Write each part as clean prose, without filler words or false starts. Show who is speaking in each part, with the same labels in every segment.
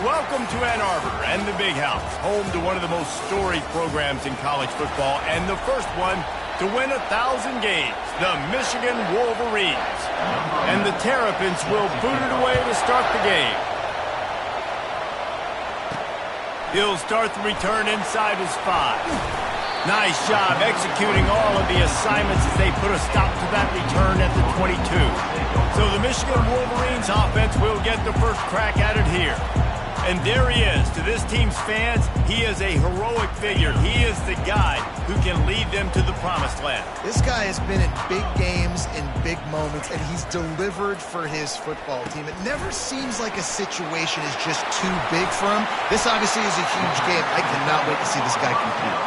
Speaker 1: Welcome to Ann Arbor and the Big House, home to one of the most storied programs in college football and the first one to win 1,000 games, the Michigan Wolverines. And the Terrapins will boot it away to start the game. He'll start the return inside his 5. Nice job executing all of the assignments as they put a stop to that return at the 22. So the Michigan Wolverines offense will get the first crack at it here. And there he is. To this team's fans, he is a heroic figure. He is the guy who can lead them to the promised land.
Speaker 2: This guy has been in big games, in big moments, and he's delivered for his football team. It never seems like a situation is just too big for him. This obviously is a huge game. I cannot wait to see this guy compete.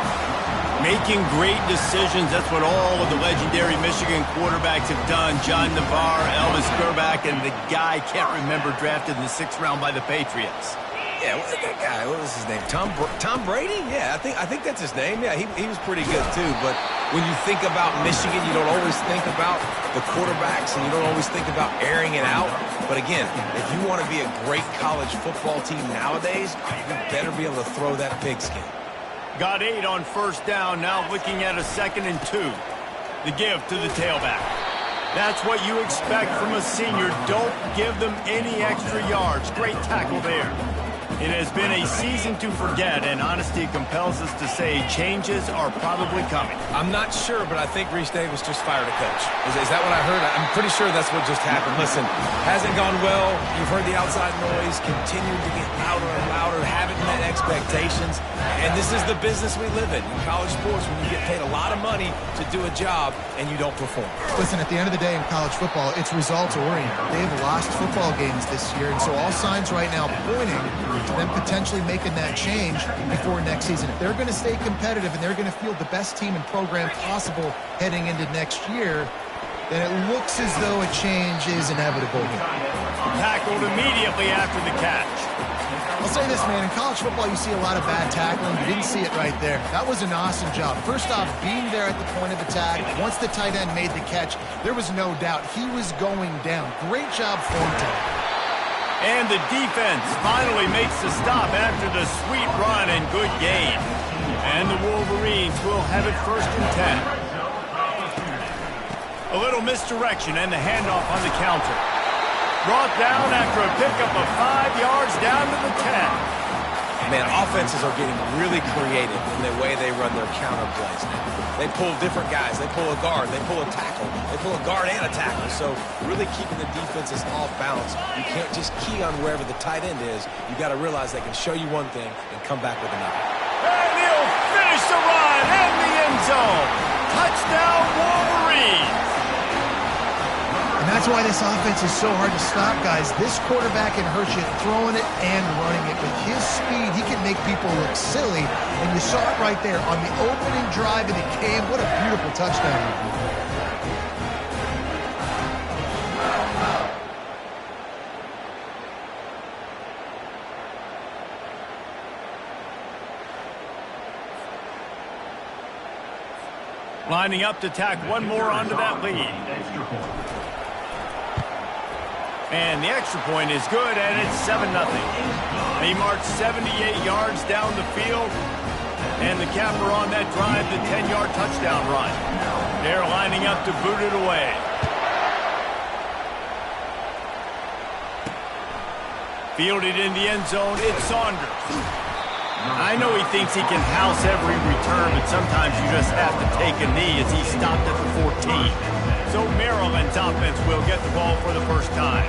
Speaker 1: Making great decisions, that's what all of the legendary Michigan quarterbacks have done. John Navarre, Elvis Grbac, and the guy, can't remember, drafted in the 6th round by the Patriots.
Speaker 3: Yeah, that guy, what was his name? Tom Brady? Yeah, I think that's his name. Yeah, he was pretty good too. But when you think about Michigan, you don't always think about the quarterbacks, and you don't always think about airing it out. But again, if you want to be a great college football team nowadays, you better be able to throw that pigskin.
Speaker 1: Got 8 on first down, now looking at a 2nd and 2. The give to the tailback. That's what you expect from a senior. Don't give them any extra yards. Great tackle there. It has been a season to forget, and honesty compels us to say changes are probably coming.
Speaker 3: I'm not sure, but I think Reese Davis just fired a coach. Is that what I heard? I'm pretty sure that's what just happened. Listen, hasn't gone well. You've heard the outside noise. Continued to get louder and louder. Haven't met expectations. And this is the business we live in college sports, when you get paid a lot of money to do a job and you don't perform.
Speaker 2: Listen, at the end of the day in college football, it's results-oriented. They've lost football games this year, and so all signs right now pointing to them potentially making that change before next season. If they're going to stay competitive and they're going to field the best team and program possible heading into next year, then it looks as though a change is inevitable.
Speaker 1: Tackled immediately after the catch.
Speaker 2: I'll say this, man, in college football you see a lot of bad tackling. You didn't see it right there. That was an awesome job. First off, being there at the point of attack. Once the tight end made the catch, there was no doubt he was going down. Great job form time.
Speaker 1: And the defense finally makes the stop after the sweet run and good gain. And the Wolverines will have it 1st and 10. A little misdirection and the handoff on the counter. Brought down after a pickup of 5 yards down to the 10.
Speaker 3: Man, offenses are getting really creative in the way they run their counter plays now. They pull different guys. They pull a guard. They pull a tackle. They pull a guard and a tackle. So really keeping the defenses off balance. You can't just key on wherever the tight end is. You got to realize they can show you one thing and come back with another.
Speaker 1: And he'll finish the run in the end zone. Touchdown, Wolverines.
Speaker 2: And that's why this offense is so hard to stop, guys. This quarterback can hurt you throwing it and running it. With his speed, he can make people look silly. And you saw it right there on the opening drive of the game. What a beautiful touchdown.
Speaker 1: Lining up to tack one more onto that lead. And the extra point is good, and it's 7-0. They march 78 yards down the field, and the capper on that drive, the 10-yard touchdown run. They're lining up to boot it away. Fielded in the end zone, it's Saunders. I know he thinks he can house every return, but sometimes you just have to take a knee as he stopped at the 14. So Maryland's offense will get the ball for the first time.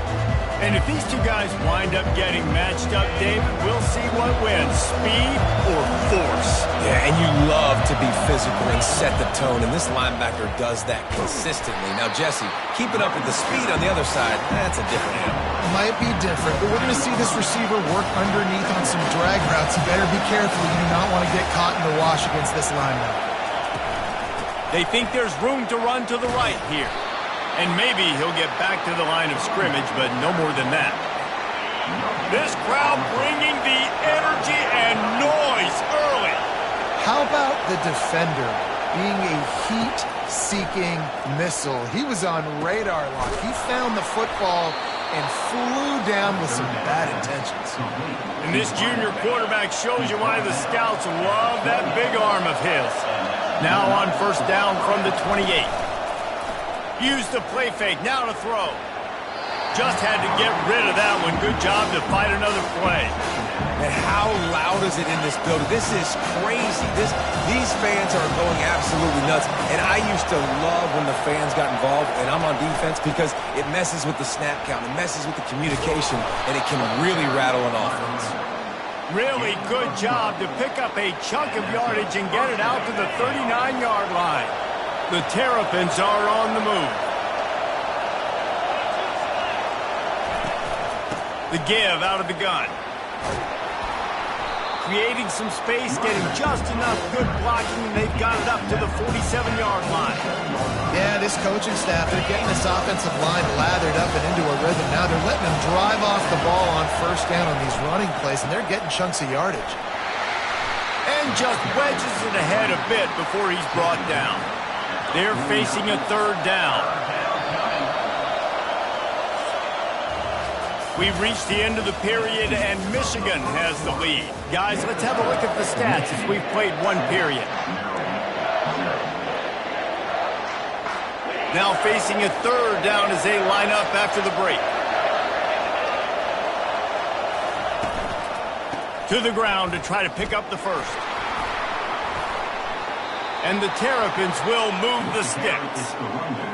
Speaker 1: And if these two guys wind up getting matched up, David, we'll see what wins, speed or force.
Speaker 3: Yeah, and you love to be physical and set the tone, and this linebacker does that consistently. Now, Jesse, keeping up with the speed on the other side, that's a different animal.
Speaker 2: It might be different, but we're going to see this receiver work underneath on some drag routes. You better be careful. You do not want to get caught in the wash against this linebacker.
Speaker 1: They think there's room to run to the right here. And maybe he'll get back to the line of scrimmage, but no more than that. This crowd bringing the energy and noise early.
Speaker 2: How about the defender being a heat-seeking missile? He was on radar lock. He found the football and flew down with some bad intentions.
Speaker 1: And this junior quarterback shows you why the scouts love that big arm of his. Now on first down from the 28. Use the play fake, now to throw. Just had to get rid of that one. Good job to fight another play.
Speaker 3: And how loud is it in this building? This is crazy. These fans are going absolutely nuts. And I used to love when the fans got involved, and I'm on defense, because it messes with the snap count. It messes with the communication, and it can really rattle an offense.
Speaker 1: Really good job to pick up a chunk of yardage and get it out to the 39-yard line. The Terrapins are on the move. The give out of the gun. Creating some space, getting just enough good blocking, and they've got it up to the 47-yard line.
Speaker 2: Yeah, this coaching staff, they're getting this offensive line lathered up and into a rhythm. Now they're letting them drive off the ball on first down on these running plays, and they're getting chunks of yardage.
Speaker 1: And just wedges it ahead a bit before he's brought down. They're facing a third down. We've reached the end of the period, and Michigan has the lead. Guys, let's have a look at the stats as we've played one period. Now facing a third down as they line up after the break. To the ground to try to pick up the first. And the Terrapins will move the sticks.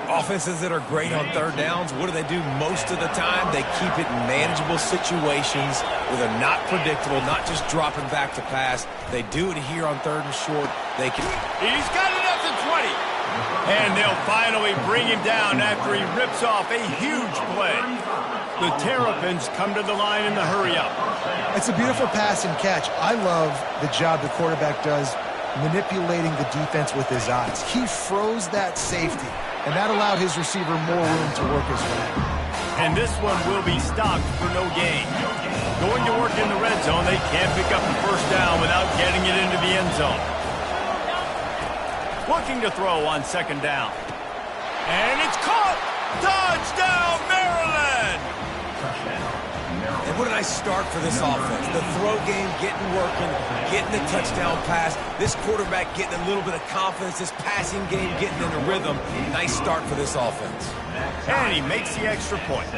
Speaker 3: Offenses that are great on third downs, what do? Most of the time, they keep it in manageable situations where they're not predictable, not just dropping back to pass. They do it here on third and short. They can.
Speaker 1: He's got it at the 20. And they'll finally bring him down after he rips off a huge play. The Terrapins come to the line in the hurry-up.
Speaker 2: It's a beautiful pass and catch. I love the job the quarterback does manipulating the defense with his eyes. He froze that safety, and that allowed his receiver more room to work his way.
Speaker 1: And this one will be stopped for no gain. Going to work in the red zone, they can't pick up the first down without getting it into the end zone. Looking to throw on second down. And it's caught! Touchdown, Maryland!
Speaker 3: And what a nice start for this offense. The throw game getting working, getting the touchdown pass. This quarterback getting a little bit of confidence. This passing game getting in a rhythm. Nice start for this offense.
Speaker 1: And he makes the extra point.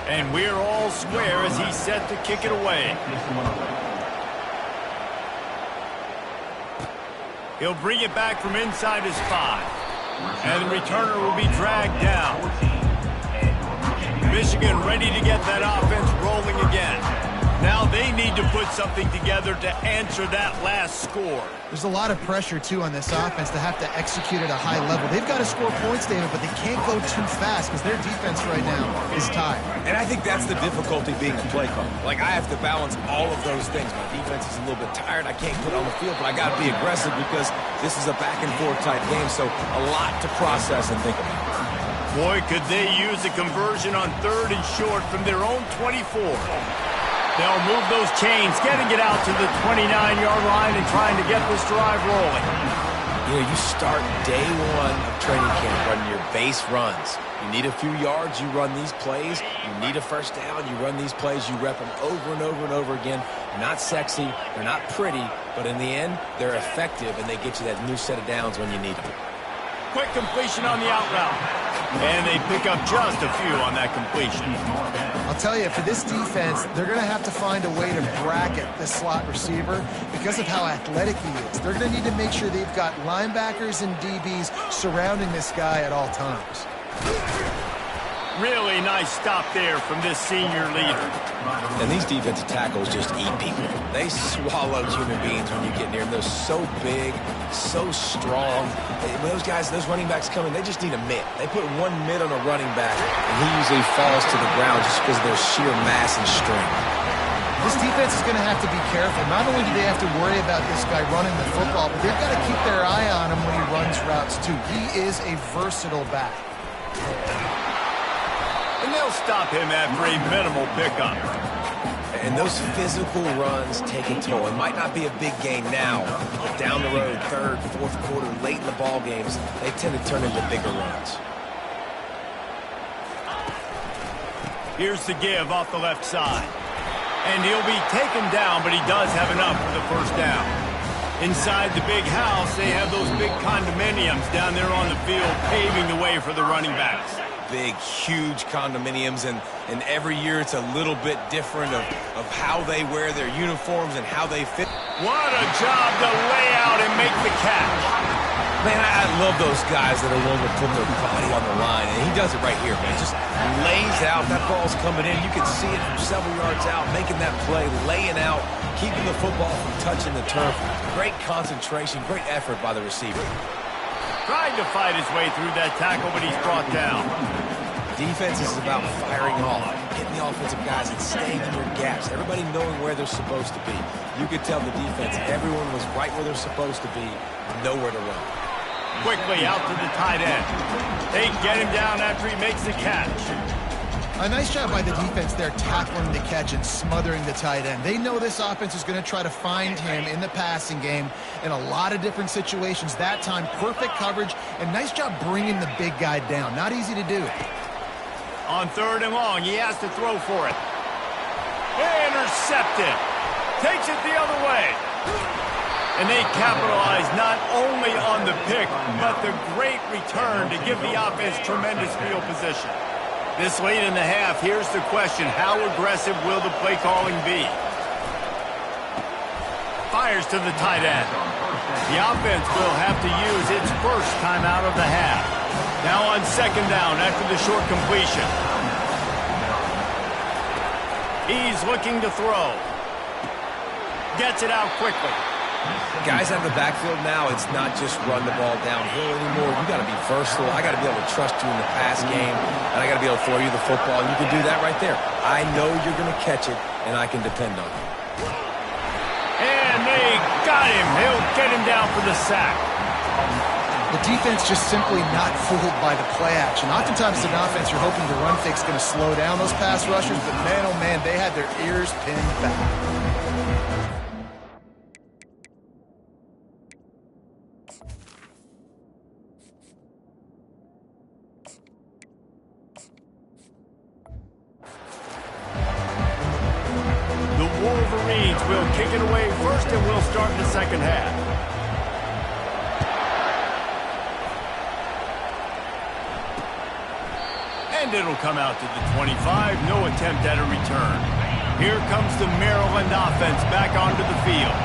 Speaker 1: And we're all square as he's set to kick it away. He'll bring it back from inside his 5. And the returner will be dragged down. Michigan ready to get that offense rolling again. Now they need to put something together to answer that last score.
Speaker 2: There's a lot of pressure, too, on this offense to have to execute at a high level. They've got to score points, David, but they can't go too fast because their defense right now is tired.
Speaker 3: And I think that's the difficulty being a play caller. Like, I have to balance all of those things. My defense is a little bit tired. I can't put it on the field, but I got to be aggressive because this is a back-and-forth type game, so a lot to process and think about.
Speaker 1: Boy, could they use a conversion on third and short from their own 24. They'll move those chains, getting it out to the 29-yard line and trying to get this drive rolling.
Speaker 3: You know, you start day one of training camp running your base runs. You need a few yards, you run these plays. You need a first down, you run these plays. You rep them over and over and over again. They're not sexy, they're not pretty, but in the end, they're effective, and they get you that new set of downs when you need them.
Speaker 1: Quick completion on the out route. And they pick up just a few on that completion.
Speaker 2: I'll tell you, for this defense, they're going to have to find a way to bracket this slot receiver because of how athletic he is. They're going to need to make sure they've got linebackers and DBs surrounding this guy at all times.
Speaker 1: Really nice stop there from this senior leader.
Speaker 3: And these defensive tackles just eat people. They swallow human beings when you get near them. They're so big, so strong. When those guys, those running backs come in, they just need a mitt. They put one mitt on a running back, and he usually falls to the ground just because of their sheer mass and strength.
Speaker 2: This defense is going to have to be careful. Not only do they have to worry about this guy running the football, but they've got to keep their eye on him when he runs routes, too. He is a versatile back.
Speaker 1: And they'll stop him after a minimal pickup.
Speaker 3: And those physical runs take a toll. It might not be a big game now, but down the road, third, fourth quarter, late in the ball games, they tend to turn into bigger runs.
Speaker 1: Here's the give off the left side. And he'll be taken down, but he does have enough for the first down. Inside the big house, they have those big condominiums down there on the field, paving the way for the running backs.
Speaker 3: Big, huge condominiums, and every year it's a little bit different of how they wear their uniforms and how they fit.
Speaker 1: What a job to lay out and make the catch.
Speaker 3: Man, I love those guys that are willing to put their body on the line, and he does it right here, man. Just lays out. That ball's coming in. You can see it from several yards out, making that play, laying out, keeping the football from touching the turf. Great concentration, great effort by the receiver.
Speaker 1: Tried to fight his way through that tackle, but he's brought down.
Speaker 3: Defense is about firing off, getting the offensive guys and staying in their gaps. Everybody knowing where they're supposed to be. You could tell the defense, everyone was right where they're supposed to be, nowhere to run.
Speaker 1: Quickly out to the tight end. They get him down after he makes the catch.
Speaker 2: A nice job by the defense there, tackling the catch and smothering the tight end. They know this offense is going to try to find him in the passing game in a lot of different situations. That time, perfect coverage, and nice job bringing the big guy down. Not easy to do.
Speaker 1: On 3rd and long, he has to throw for it. Intercepted. Takes it the other way. And they capitalize not only on the pick, but the great return to give the offense tremendous field position. This late in the half, here's the question. How aggressive will the play calling be? Fires to the tight end. The offense will have to use its first time out of the half. Now on 2nd down after the short completion. He's looking to throw. Gets it out quickly.
Speaker 3: Guys out of the backfield now, it's not just run the ball downhill anymore. You got to be versatile. I got to be able to trust you in the pass game, and I got to be able to throw you the football. And you can do that right there. I know you're going to catch it, and I can depend on it.
Speaker 1: And they got him. He'll get him down for the sack.
Speaker 2: The defense just simply not fooled by the play action. Oftentimes, as an offense, you're hoping the run fake's going to slow down those pass rushers, but man, oh man, they had their ears pinned back.
Speaker 1: Wolverines will kick it away first, and we'll start in the 2nd half. And it'll come out to the 25. No attempt at a return. Here comes the Maryland offense back onto the field.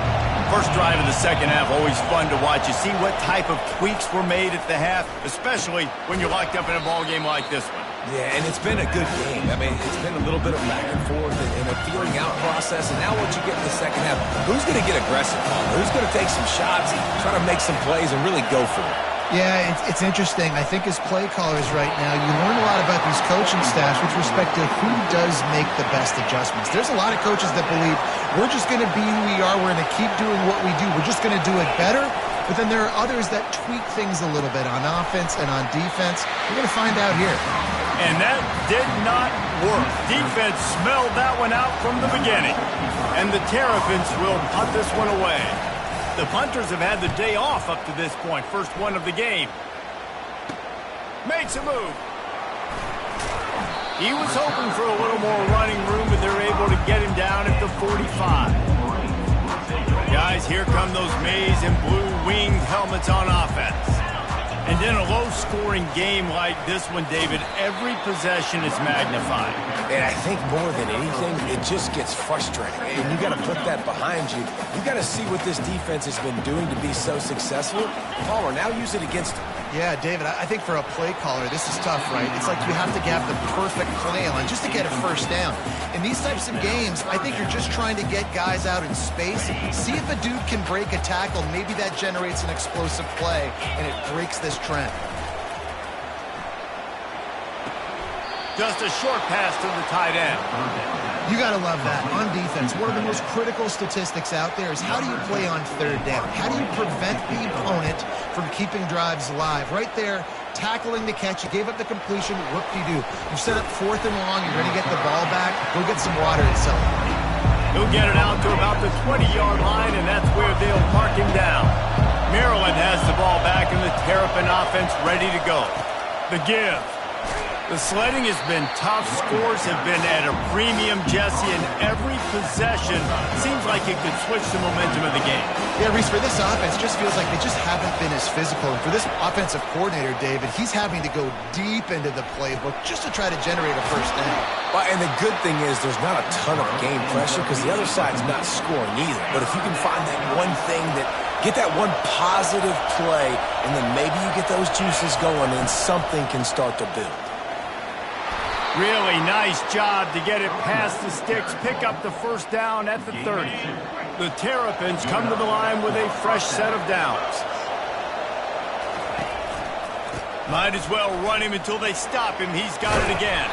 Speaker 1: First drive of the 2nd half, always fun to watch. You see what type of tweaks were made at the half, especially when you're locked up in a ball game like this one.
Speaker 3: Yeah, and it's been a good game. I mean, it's been a little bit of back and forth and a feeling out process. And now what you get in the 2nd half, who's going to get aggressive, Paul? Who's going to take some shots, try to make some plays, and really go for it?
Speaker 2: Yeah, it's interesting. I think as play callers right now, you learn a lot about these coaching staffs with respect to who does make the best adjustments. There's a lot of coaches that believe we're just going to be who we are. We're going to keep doing what we do. We're just going to do it better. But then there are others that tweak things a little bit on offense and on defense. We're going to find out here.
Speaker 1: And that did not work. Defense smelled that one out from the beginning. And the Terrapins will punt this one away. The punters have had the day off up to this point. First one of the game. Makes a move. He was hoping for a little more running room, but they're able to get him down at the 45. Guys, here come those maize and blue winged helmets on offense. And in a low-scoring game like this one, David, every possession is magnified.
Speaker 3: And I think more than anything, it just gets frustrating. And you got to put that behind you. You got to see what this defense has been doing to be so successful. Palmer, now use it against them.
Speaker 2: Yeah, David, I think for a play caller, this is tough, right? It's like you have to have the perfect play on just to get a first down. In these types of games, I think you're just trying to get guys out in space, see if a dude can break a tackle. Maybe that generates an explosive play, and it breaks this trend.
Speaker 1: Just a short pass to the tight end.
Speaker 2: You got to love that. On defense, one of the most critical statistics out there is how do you play on 3rd down? How do you prevent the opponent from keeping drives alive? Right there, tackling the catch. You gave up the completion. Whoop-de-doo. You set up 4th and long. You're going to get the ball back. Go get some water and celebrate.
Speaker 1: He'll get it out to about the 20-yard line, and that's where they'll mark him down. Maryland has the ball back, and the Terrapin offense ready to go. The give. The sledding has been tough. Scores have been at a premium, Jesse, and every possession seems like it could switch the momentum of the game.
Speaker 2: Yeah, Reese, for this offense, just feels like they just haven't been as physical. And for this offensive coordinator, David, he's having to go deep into the playbook just to try to generate a first down.
Speaker 3: Well, and the good thing is there's not a ton of game pressure because the other side's not scoring either. But if you can find that one thing get that one positive play, and then maybe you get those juices going and something can start to build.
Speaker 1: Really nice job to get it past the sticks, pick up the first down at the 30. The Terrapins come to the line with a fresh set of downs. Might as well run him until they stop him. He's got it again.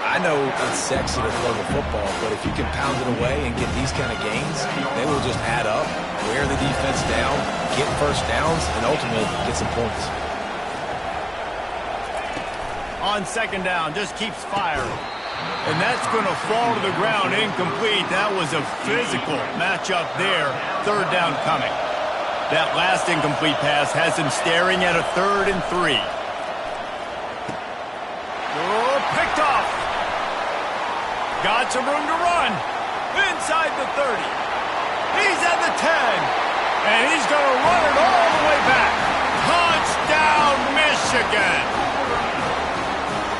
Speaker 3: I know it's sexy to throw the football, but if you can pound it away and get these kind of gains, they will just add up, wear the defense down, get first downs, and ultimately get some points.
Speaker 1: On second down, just keeps firing. And that's going to fall to the ground incomplete. That was a physical matchup there. Third down coming. That last incomplete pass has him staring at a 3rd and 3. Oh, picked off. Got some room to run. Inside the 30. He's at the 10. And he's going to run it all the way back. Touchdown, Michigan.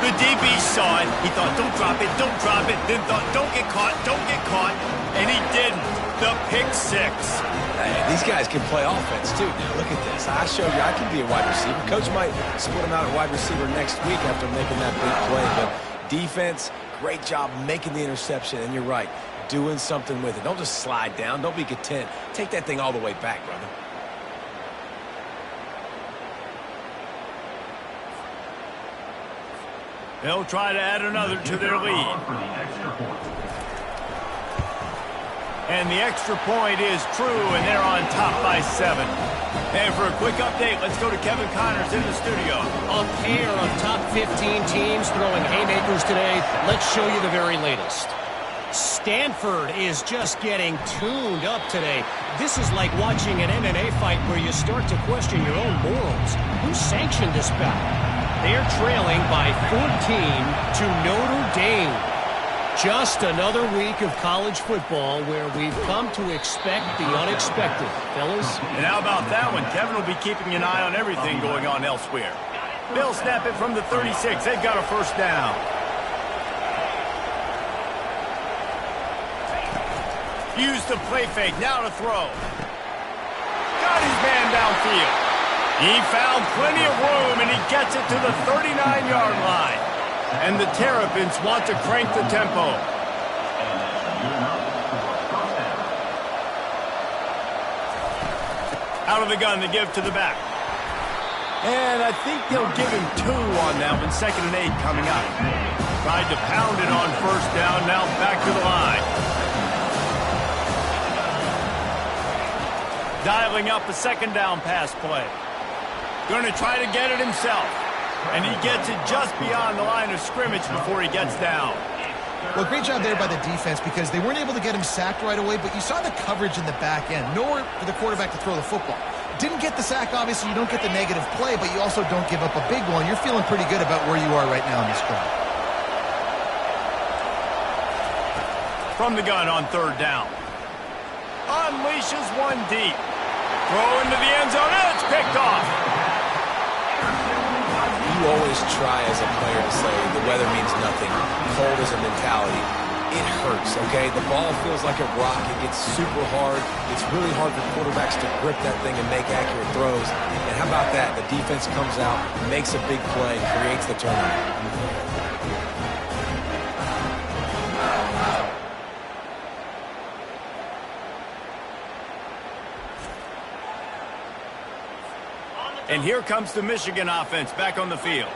Speaker 1: The DB saw it. He thought, don't drop it, don't drop it. Then thought, don't get caught, don't get caught. And he didn't. The pick 6.
Speaker 3: Hey, these guys can play offense, too. Now, look at this. I showed you I can be a wide receiver. Coach might split him out at wide receiver next week after making that big play. But defense, great job making the interception. And you're right, doing something with it. Don't just slide down. Don't be content. Take that thing all the way back, brother.
Speaker 1: They'll try to add another to their lead. And the extra point is true, and they're on top by 7. And for a quick update, let's go to Kevin Connors in the studio.
Speaker 4: A pair of top 15 teams throwing haymakers today. Let's show you the very latest. Stanford is just getting tuned up today. This is like watching an MMA fight where you start to question your own morals. Who sanctioned this bout? They're trailing by 14 to Notre Dame. Just another week of college football where we've come to expect the unexpected, fellas.
Speaker 1: And how about that one? Kevin will be keeping an eye on everything going on elsewhere. They'll snap it from the 36. They've got a first down. Use the play fake. Now to throw. Got his man downfield. He found plenty of room, and he gets it to the 39-yard line. And the Terrapins want to crank the tempo. Out of the gun to give to the back. And I think they'll give him 2 on that one. 2nd and 8 coming up. Tried to pound it on first down. Now back to the line. Dialing up a 2nd down pass play. Going to try to get it himself. And he gets it just beyond the line of scrimmage before he gets down.
Speaker 2: Well, great job there by the defense because they weren't able to get him sacked right away, but you saw the coverage in the back end. Nowhere for the quarterback to throw the football. Didn't get the sack, obviously. You don't get the negative play, but you also don't give up a big one. You're feeling pretty good about where you are right now in this drive.
Speaker 1: From the gun on 3rd down. Unleashes one deep. Throw into the end zone. And it's picked off.
Speaker 3: You always try as a player to say the weather means nothing. Cold is a mentality. It hurts, okay? The ball feels like a rock. It gets super hard. It's really hard for quarterbacks to grip that thing and make accurate throws. And how about that? The defense comes out, makes a big play, creates the turnover.
Speaker 1: And here comes the Michigan offense back on the field.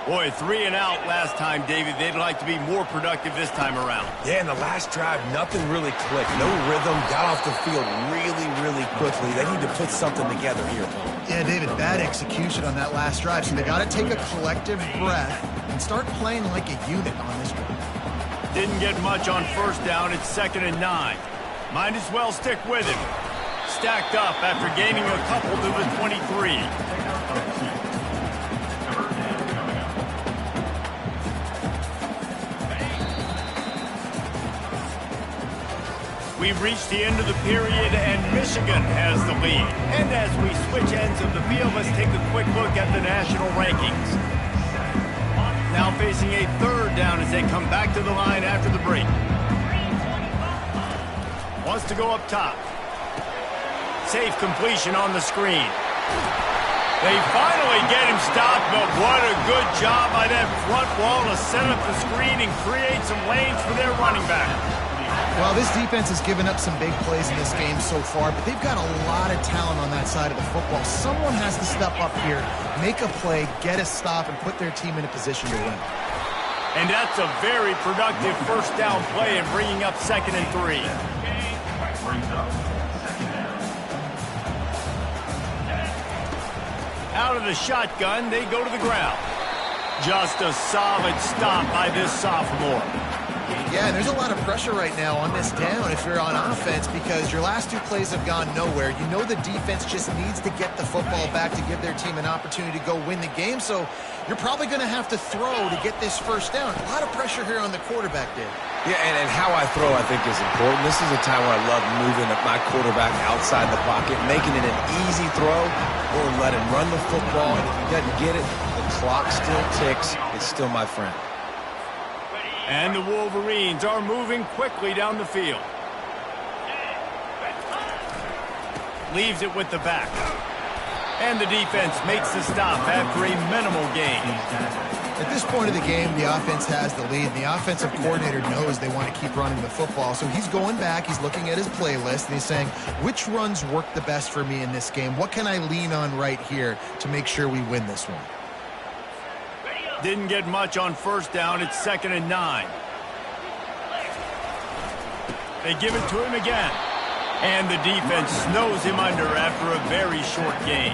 Speaker 1: Boy, 3 and out last time, David. They'd like to be more productive this time around.
Speaker 3: Yeah, in the last drive, nothing really clicked. No rhythm, got off the field really, really quickly. They need to put something together here.
Speaker 2: Yeah, David, bad execution on that last drive. So they got to take a collective breath and start playing like a unit on this drive.
Speaker 1: Didn't get much on first down. It's 2nd and 9. Might as well stick with him. Stacked up after gaining a couple to the 23. We've reached the end of the period, and Michigan has the lead. And as we switch ends of the field, let's take a quick look at the national rankings. Now facing a third down as they come back to the line after the break. Wants to go up top. Safe completion on the screen. They finally get him stopped, but what a good job by that front wall to set up the screen and create some lanes for their running back.
Speaker 2: Well, this defense has given up some big plays in this game so far, but they've got a lot of talent on that side of the football. Someone has to step up here, make a play, get a stop, and put their team in a position to win.
Speaker 1: And that's a very productive first down play and bringing up 2nd and 3. Out of the shotgun, they go to the ground. Just a solid stop by this sophomore.
Speaker 2: Yeah, and there's a lot of pressure right now on this down if you're on offense because your last 2 plays have gone nowhere. You know the defense just needs to get the football back to give their team an opportunity to go win the game, so you're probably going to have to throw to get this first down. A lot of pressure here on the quarterback, Dave.
Speaker 3: Yeah, and how I throw, I think, is important. This is a time where I love moving my quarterback outside the pocket, making it an easy throw, or let him run the football, and if he doesn't get it, the clock still ticks. It's still my friend.
Speaker 1: And the Wolverines are moving quickly down the field. Leaves it with the back. And the defense makes the stop after a minimal gain.
Speaker 2: At this point of the game, the offense has the lead. The offensive coordinator knows they want to keep running the football. So he's going back, he's looking at his playlist, and he's saying, which runs work the best for me in this game? What can I lean on right here to make sure we win this one?
Speaker 1: Didn't get much on first down. It's 2nd and 9. They give it to him again. And the defense snows him under after a very short gain.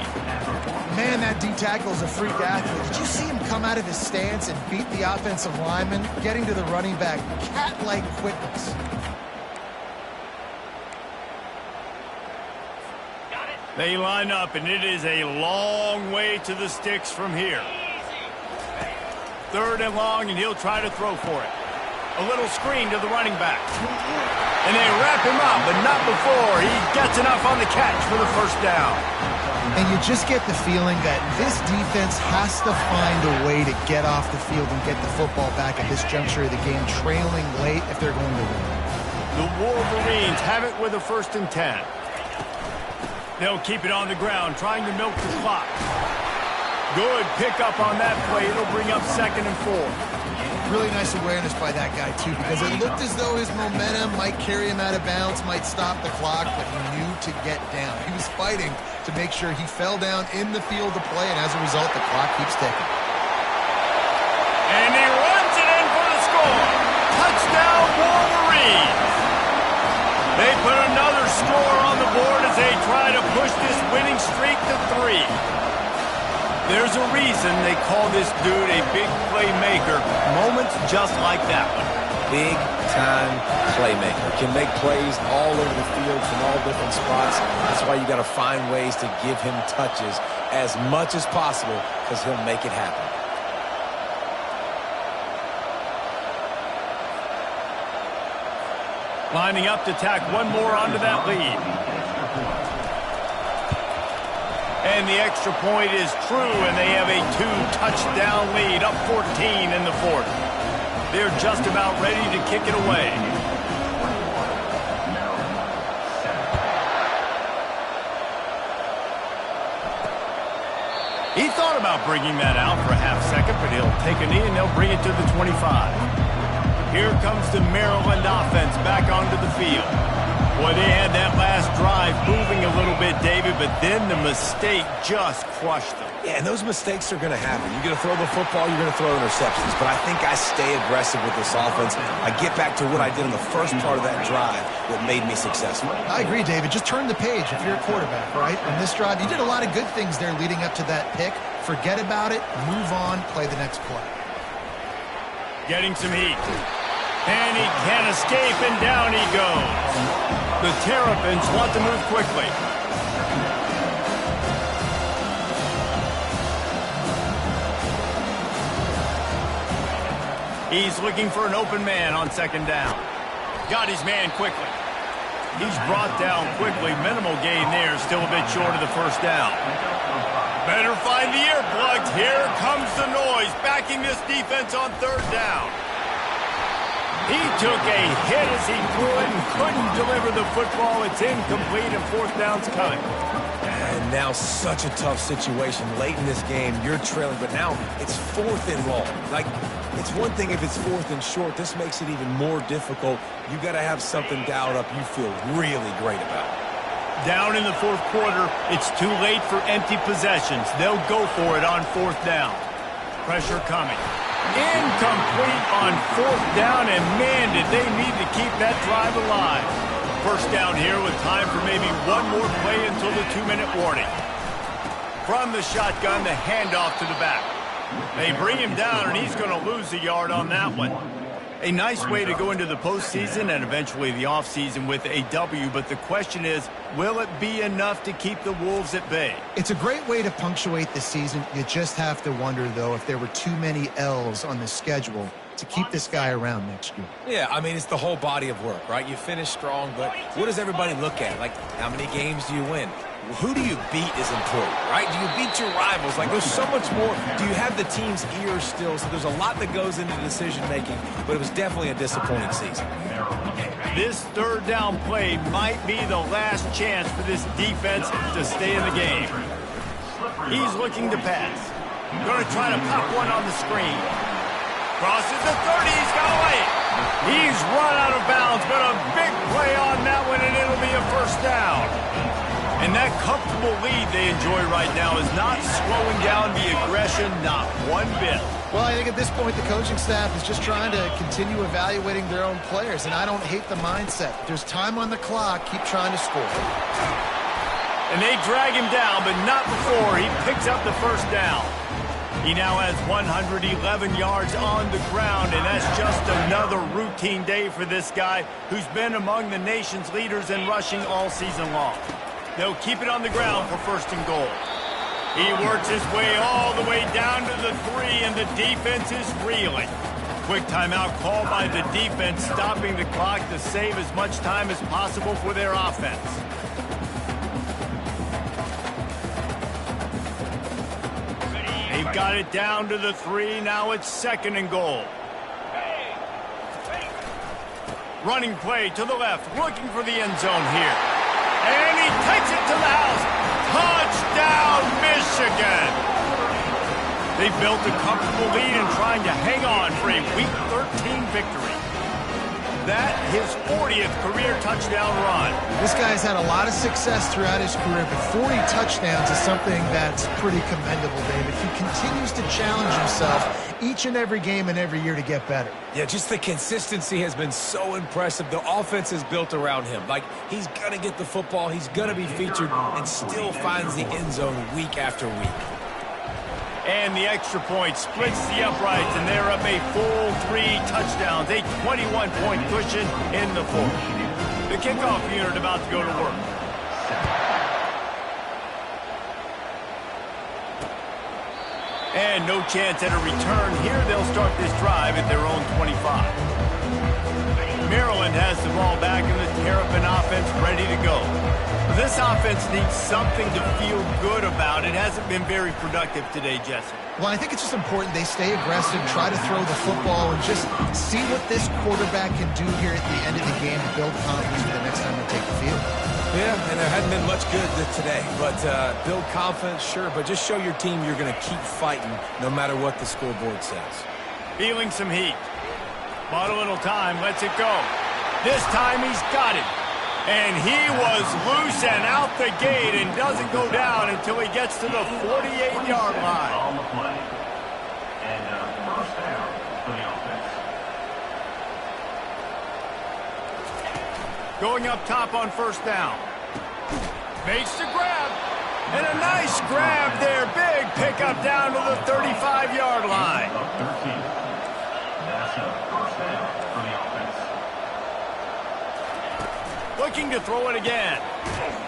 Speaker 2: Man, that D-tackle is a freak athlete. Did you see him come out of his stance and beat the offensive lineman, getting to the running back? Cat-like quickness.
Speaker 1: They line up, and it is a long way to the sticks from here. 3rd and long, and he'll try to throw for it. A little screen to the running back. And they wrap him up, but not before he gets enough on the catch for the first down.
Speaker 2: And you just get the feeling that this defense has to find a way to get off the field and get the football back at this juncture of the game, trailing late if they're going to win.
Speaker 1: The Wolverines have it with a 1st and 10. They'll keep it on the ground, trying to milk the clock. Good pickup on that play. It'll bring up 2nd and 4.
Speaker 2: Really nice awareness by that guy, too, because it looked as though his momentum might carry him out of bounds, might stop the clock, but he knew to get down. He was fighting to make sure he fell down in the field to play, and as a result, the clock keeps ticking.
Speaker 1: And he runs it in for the score. Touchdown, Wolverines. They put another score on the board as they try to push this winning streak to 3. There's a reason they call this dude a big playmaker. Moments just like that one.
Speaker 3: Big-time playmaker. Can make plays all over the field from all different spots. That's why you got to find ways to give him touches as much as possible because he'll make it happen.
Speaker 1: Lining up to tack one more onto that lead. And the extra point is true, and they have a 2-touchdown lead, up 14 in the 4th. They're just about ready to kick it away. He thought about bringing that out for a half second, but he'll take a knee and they'll bring it to the 25. Here comes the Maryland offense back onto the field. Boy, they had that last drive moving a little bit, David, but then the mistake just crushed them.
Speaker 3: Yeah, and those mistakes are going to happen. You're going to throw the football, you're going to throw interceptions. But I think I stay aggressive with this offense. I get back to what I did in the first part of that drive that made me successful.
Speaker 2: I agree, David. Just turn the page if you're a quarterback, right? On this drive, you did a lot of good things there leading up to that pick. Forget about it, move on, play the next play.
Speaker 1: Getting some heat. And he can't escape, and down he goes. The Terrapins want to move quickly. He's looking for an open man on 2nd down. Got his man quickly. He's brought down quickly. Minimal gain there. Still a bit short of the first down. Better find the earplugs. Here comes the noise. Backing this defense on third down. He took a hit as he threw it and couldn't deliver the football. It's incomplete and fourth down's coming.
Speaker 3: And now such a tough situation. Late in this game, you're trailing, but now it's fourth and long. Like, it's one thing if it's fourth and short. This makes it even more difficult. You got to have something dialed up you feel really great about.
Speaker 1: Down in the fourth quarter, it's too late for empty possessions. They'll go for it on fourth down. Pressure coming. Incomplete on fourth down, and man, did they need to keep that drive alive. First down here with time for maybe one more play until the 2-minute warning. From the shotgun, the handoff to the back. They bring him down, and he's going to lose a yard on that one. A nice way to go into the postseason and eventually the offseason with a W, but the question is, will it be enough to keep the Wolves at bay?
Speaker 2: It's a great way to punctuate the season. You just have to wonder, though, if there were too many L's on the schedule to keep this guy around next year.
Speaker 3: Yeah, I mean, it's the whole body of work, right? You finish strong, but what does everybody look at? Like, how many games do you win? Who do you beat is important, right? Do you beat your rivals? Like, there's so much more. Do you have the team's ears still? So there's a lot that goes into decision-making, but it was definitely a disappointing season.
Speaker 1: This third down play might be the last chance for this defense to stay in the game. He's looking to pass. Going to try to pop one on the screen. Crosses the 30. He's got away. He's run out of bounds, but a big play on that one, and it'll be a first down. And that comfortable lead they enjoy right now is not slowing down the aggression, not one bit.
Speaker 2: Well, I think at this point the coaching staff is just trying to continue evaluating their own players, and I don't hate the mindset. There's time on the clock. Keep trying to score.
Speaker 1: And they drag him down, but not before he picks up the first down. He now has 111 yards on the ground, and that's just another routine day for this guy who's been among the nation's leaders in rushing all season long. They'll keep it on the ground for first and goal. He works his way all the way down to the 3, and the defense is reeling. Quick timeout called by the defense, stopping the clock to save as much time as possible for their offense. They've got it down to the 3. Now it's second and goal. Running play to the left, looking for the end zone here. And he takes it to the house. Touchdown, Michigan! They built a comfortable lead and trying to hang on for a Week 13 victory. That his 40th career touchdown run.
Speaker 2: This guy's had a lot of success throughout his career, but 40 touchdowns is something that's pretty commendable, David. He continues to challenge himself each and every game and every year to get better.
Speaker 3: Yeah, just the consistency has been so impressive. The offense is built around him. Like, he's going to get the football, he's going to be featured, and still finds the end zone week after week.
Speaker 1: And the extra point splits the uprights, and they're up a full 3 touchdowns, a 21-point cushion in the fourth. The kickoff unit about to go to work. And no chance at a return here. They'll start this drive at their own 25. Maryland has the ball back, and the Terrapin offense ready to go. This offense needs something to feel good about. It hasn't been very productive today, Jesse.
Speaker 2: Well, I think it's just important they stay aggressive, try to throw the football, and just see what this quarterback can do here at the end of the game to build confidence for the next time they take the field.
Speaker 3: Yeah, and there hadn't been much good today. But build confidence, sure, but just show your team you're going to keep fighting no matter what the scoreboard says.
Speaker 1: Feeling some heat. Bought a little time, lets it go. This time he's got it. And he was loose and out the gate and doesn't go down until he gets to the 48-yard line.
Speaker 5: On the play. And first down for the offense.
Speaker 1: Going up top on first down. Makes the grab. And a nice grab there. Big pickup down to the 35-yard line.
Speaker 5: 13. That's a first down for the offense.
Speaker 1: Looking to throw it again.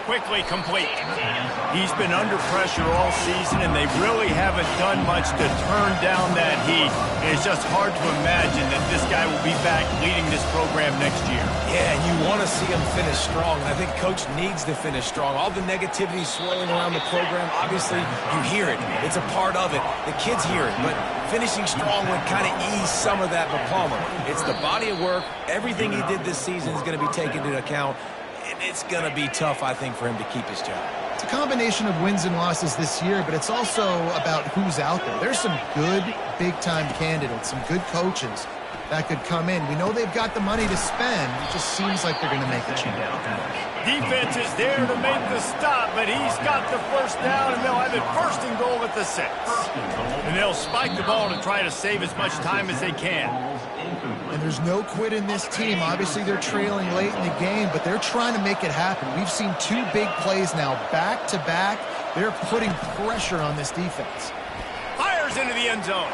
Speaker 1: Quickly complete. He's been under pressure all season, and they really haven't done much to turn down that heat. And it's just hard to imagine that this guy will be back leading this program next year.
Speaker 3: Yeah, and you want to see him finish strong, and I think Coach needs to finish strong. All the negativity swirling around the program, obviously, you hear it. It's a part of it. The kids hear it, but finishing strong would kind of ease some of that for Palmer. It's the body of work. Everything he did this season is going to be taken into account. And it's going to be tough, I think, for him to keep his job.
Speaker 2: It's a combination of wins and losses this year, but it's also about who's out there. There's some good big-time candidates, some good coaches that could come in. We know they've got the money to spend. It just seems like they're going to make a change.
Speaker 1: Defense is there to make the stop, but he's got the first down, and they'll have it first and goal at the 6. And they'll spike the ball to try to save as much time as they can.
Speaker 2: And there's no quit in this team. Obviously, they're trailing late in the game, but they're trying to make it happen. We've seen 2 big plays now, back-to-back. They're putting pressure on this defense.
Speaker 1: Fires into the end zone.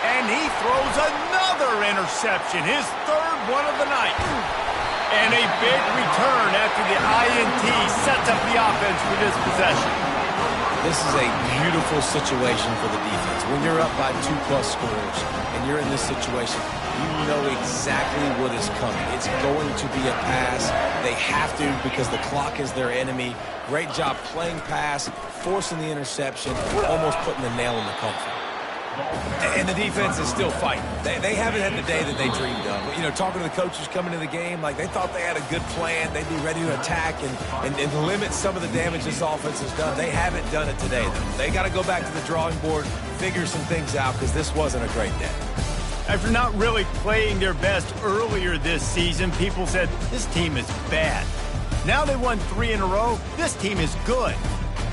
Speaker 1: And he throws another interception, his 3rd one of the night. And a big return after the INT sets up the offense for this possession.
Speaker 3: This is a beautiful situation for the defense. When you're up by 2+ scores and you're in this situation, you know exactly what is coming. It's going to be a pass. They have to because the clock is their enemy. Great job playing pass, forcing the interception, almost putting the nail in the coffin. And the defense is still fighting. They haven't had the day that they dreamed of. You know, talking to the coaches coming to the game, like they thought they had a good plan. They'd be ready to attack and limit some of the damage this offense has done. They haven't done it today, though. They got to go back to the drawing board, figure some things out, because this wasn't a great day.
Speaker 1: After not really playing their best earlier this season, people said, this team is bad. Now they won 3 in a row. This team is good.